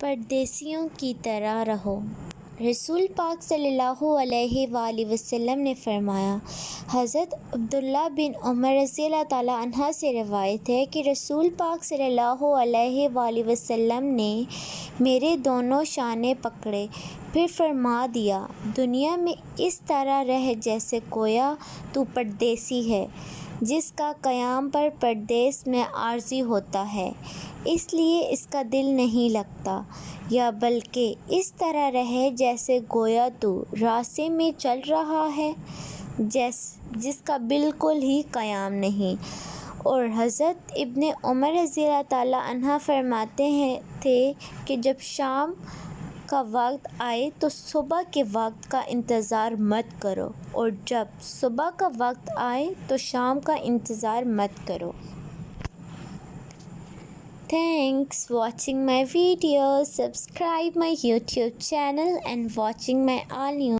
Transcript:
پردیسیوں کی طرح رہو۔ رسول پاک صلی اللہ علیہ وآلہ وسلم نے فرمایا، حضرت عبداللہ بن عمر رضی اللہ تعالیٰ عنہ سے روایت ہے کہ رسول پاک صلی اللہ علیہ وآلہ وسلم نے میرے دونوں شانے پکڑے، پھر فرما دیا، دنیا میں اس طرح رہ جیسے گویا تو پردیسی ہے، جس کا قیام پر پردیس میں عارضی ہوتا ہے، اس لیے اس کا دل نہیں لگتا، یا بلکہ اس طرح رہے جیسے گویا تو راستے میں چل رہا ہے، جس کا بالکل ہی قیام نہیں۔ اور حضرت ابن عمر رضی اللہ تعالیٰ عنہ فرماتے تھے کہ جب شام کا وقت آئے تو صبح کے وقت کا انتظار مت کرو، اور جب صبح کا وقت آئے تو شام کا انتظار مت کرو۔ Thanks watching my videos. Subscribe my YouTube channel and watching my all news.